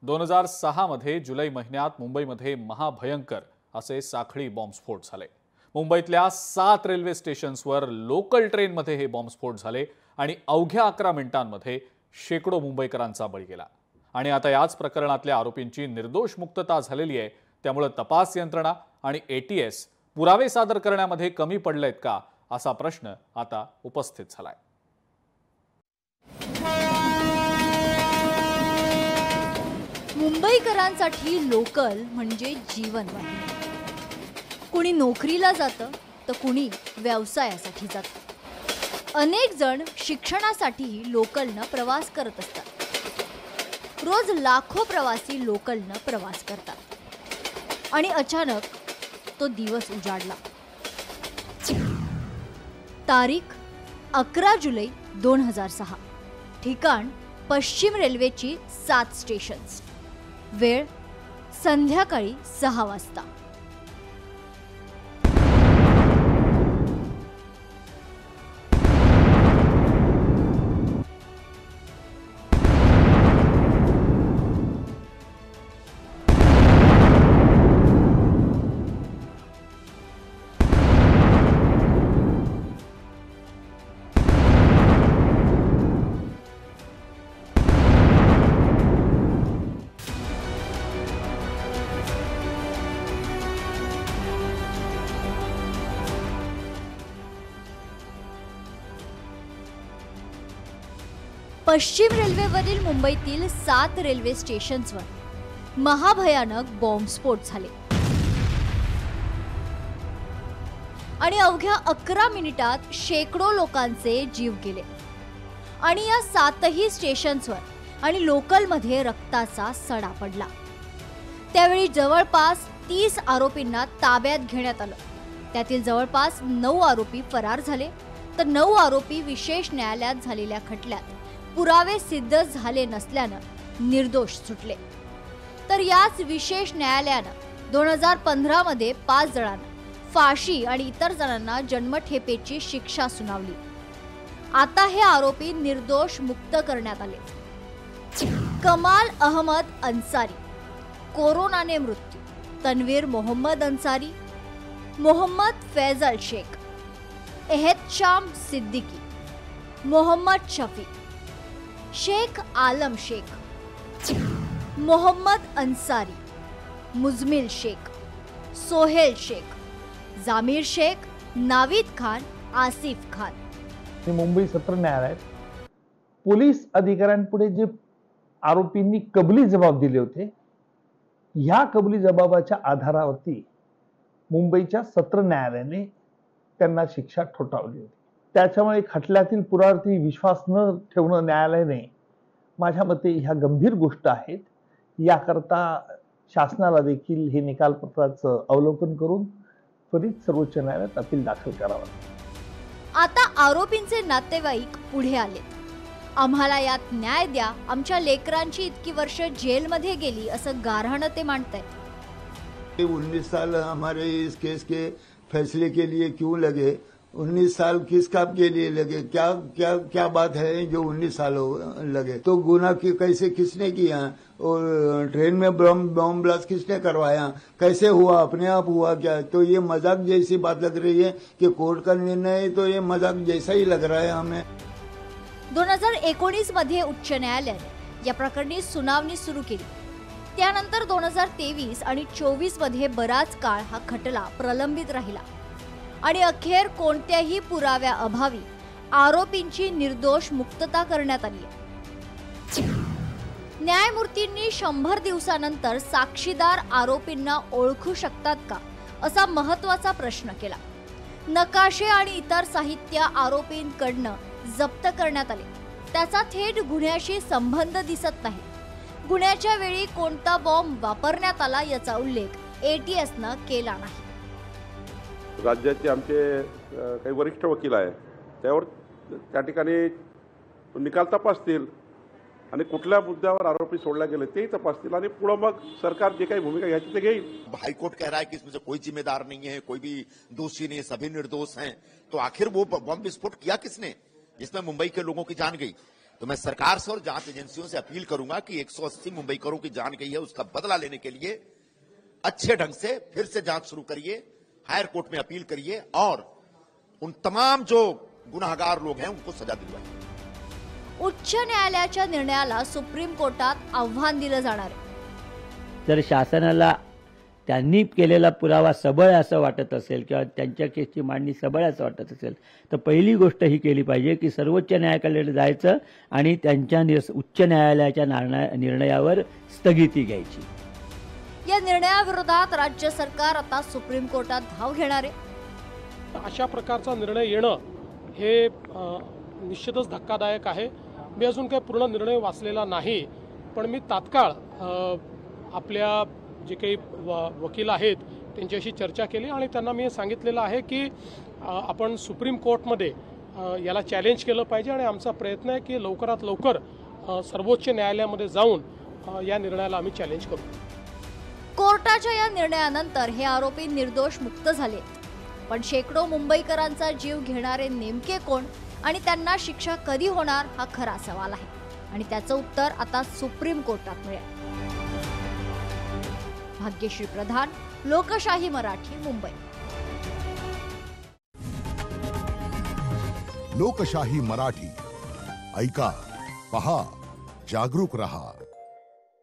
2006 मध्ये जुलै महिन्यात मुंबईमध्ये महाभयंकर असे साखळी बॉम्बस्फोट झाले। मुंबईतल्या 7 रेल्वे स्टेशन्सवर लोकल ट्रेनमध्ये हे बॉम्बस्फोट झाले आणि अवघ्या 11 मिनिटांमध्ये शेकडो मुंबईकरांचा बळी गेला। आणि आता याच प्रकरणातल्या आरोपींची निर्दोष मुक्तता झालेली आहे, त्यामुळे तपास यंत्रणा आणि एटीएस पुरावे सादर करण्यामध्ये कमी पडलेत का असा प्रश्न आता उपस्थित झालाय। मुंबईकरांसाठी लोकल म्हणजे जीवनवाहिनी। कुणी नोकरीला जातं तर कुणी व्यवसायासाठी जातं। अनेक जण शिक्षणासाठीही लोकलनं प्रवास करत असतात। रोज लाखो प्रवासी लोकलनं प्रवास करतात आणि अचानक तो दिवस उजाडला। तारीख 11 जुलै 2006। ठिकाण पश्चिम रेल्वेची 7 स्टेशन्स। वेळ संध्याकाळी 6 वाजता। पश्चिम रेल्वेवरील मुंबईतील 7 रेल्वे स्टेशन्सवर महाभयानक बॉम्बस्फोट झाले आणि अवघ्या 11 मिनिटात शेकडो लोकांचे जीव गेले। आणि या 7ही स्टेशन्सवर आणि लोकलमध्ये रक्ताचा सडा पडला। त्यावेळी जवळपास 30 आरोपींना ताब्यात घेण्यात आलं। त्यातील जवळपास 9 आरोपी फरार झाले तर 9 आरोपी विशेष न्यायालयात झालेल्या खटल्यात पुरावे सिद्ध झाले नसल्यानं निर्दोष सुटले। तर याच विशेष न्यायालयानं 2015 मध्ये 5 जणांना फाशी आणि इतर जणांना जन्मठेपेची शिक्षा सुनावली। आता हे आरोपी निर्दोष मुक्त करण्यात आले। कमाल अहमद अन्सारी कोरोनाने मृत्यू, तन्वीर मोहम्मद अन्सारी, मोहम्मद फैजल शेख, एहतशाम सिद्दीकी, मोहम्मद शफी, शेख आलम शेख, मोहम्मद अन्सारी, मुजमिल शेख, सोहेल शेख, जामीर शेख, नावीद खान, आसिफ खान। मुंबई सत्र न्यायालयात पोलीस अधिकाऱ्यांपुढे जे आरोपींनी कबुली जबाब दिले होते, ह्या कबुली जबाबाच्या आधारावरती मुंबईच्या सत्र न्यायालयाने त्यांना शिक्षा ठोठावली होती। त्याच्यामुळे खटल्यातील पुराव्यावरती विश्वास न ठेवणं न्यायालयाने माझ्या मते ह्या गंभीर गोष्ट आहेत। याकरता शासनाला देखील हे निकालपत्राचं अवलोकन करून त्वरित सर्वोच्च न्यायालयात अपील दाखल करावं। आता आरोपींचे नातेवाईक पुढे आलेत। आम्हाला यात न्याय द्या, आमच्या लेकरांची इतकी वर्ष जेलमध्ये गेली असं गाऱ्हाणं ते मांडतायत। 19 साल हमारे इस केस के फैसले के लिए क्यों लगे? 19 साल किस काम के लिए लगे? क्या क्या क्या बात है जो 19 साल लगे? तो गुनाह की कैसे किसने किया और ट्रेन में बॉम्ब ब्लास्ट किसने करवाया? कैसे हुआ? अपने आप हुआ क्या? तो ये मजाक जैसी बात लग रही है कि कोर्ट का निर्णय है, तो ये मजाक जैसा ही लग रहा है हमें। 2019 मध्ये उच्च न्यायालयाने या प्रकरणी सुनावणी सुरू केली। त्यानंतर 2023 आणि 24 मध्ये बराच काळ हा खटला प्रलंबित राहिला आणि अखेर कोणत्याही पुराव्याअभावी आरोपींची निर्दोष मुक्तता करण्यात आली। न्यायमूर्तींनी 100 दिवसानंतर साक्षीदार आरोपींना ओळखू शकतात का असा महत्त्वाचा प्रश्न केला। नकाशे आणि इतर साहित्य आरोपींकडनं जप्त करण्यात आले। त्याचा थेट गुन्ह्याशी संबंध दिसत नाही। गुन्ह्याच्या वेळी कोणता बॉम्ब वापरण्यात आला याचा उल्लेख एटीएसनं केला नाही। राज्याचे आमचे काही वरिष्ठ वकील आहेत, त्यावर त्या ठिकाणी निकाल तपासतील आणि कुठल्या मुद्द्यावर आरोपी सोडला गेले तेही तपासतील आणि पुढे मग सरकार जे काही भूमिका घ्यायची ते घेईल। हाईकोर्ट कह रहा है कि इसमें से कोई जिम्मेदार नहीं है, कोई भी दोषी नहीं है, सभी निर्दोष हैं। तो आखिर वो बम विस्फोट किया किसने जिसमें मुंबई के लोगों की जान गई? तो मैं सरकार से और जांच एजेंसियों से अपील करूंगा कि 180 मुंबईकरों की जान गई है, उसका बदला लेने के लिए अच्छे ढंग से फिर से जांच शुरू करिए, हायर कोर्ट में अपील करिए और उन तमाम जो गुनाहगार लोग हैं उनको सजा दिलवाइए। उच्च न्यायालयाच्या निर्णयाला सुप्रीम कोर्टात आव्हान दिलं जाणार आहे। जर शासनाला त्यांनी केलेला पुरावा सबळ असं वाटत असेल किंवा त्यांच्या केसची मांडणी सबळ असं वाटत असेल तर पहिली गोष्ट ही केली पाहिजे की सर्वोच्च न्यायालयाकडे जायचं आणि त्यांच्या उच्च न्यायालयाच्या निर्णयावर स्थगिती घ्यायची। या निर्णयाविरोधात राज्य सरकार आता सुप्रीम कोर्टात धाव घेणार आहे। अशा प्रकारचा निर्णय येणं हे निश्चितच धक्कादायक आहे। मी अजून काही पूर्ण निर्णय वाचलेला नाही, पण मी तात्काळ आपल्या जे काही वकील आहेत त्यांच्याशी चर्चा केली आणि त्यांना मी सांगितलेलं आहे की आपण सुप्रीम कोर्टमध्ये याला चॅलेंज केलं पाहिजे आणि आमचा प्रयत्न आहे की लवकरात लवकर सर्वोच्च न्यायालयामध्ये जाऊन या निर्णयाला आम्ही चॅलेंज करू। कोर्टाच्या या निर्णयानंतर हे आरोपी निर्दोष मुक्त झाले, पण शेकडो मुंबईकरांचा जीव घेणारे नेमके कोण आणि त्यांना शिक्षा कधी होणार हा खरा सवाल आहे आणि त्याचं उत्तर आता सुप्रीम कोर्टात मिळेल। भाग्यश्री प्रधान, लोकशाही मराठी, मुंबई। लोकशाही मराठी ऐका, पहा, जागरूक रहा।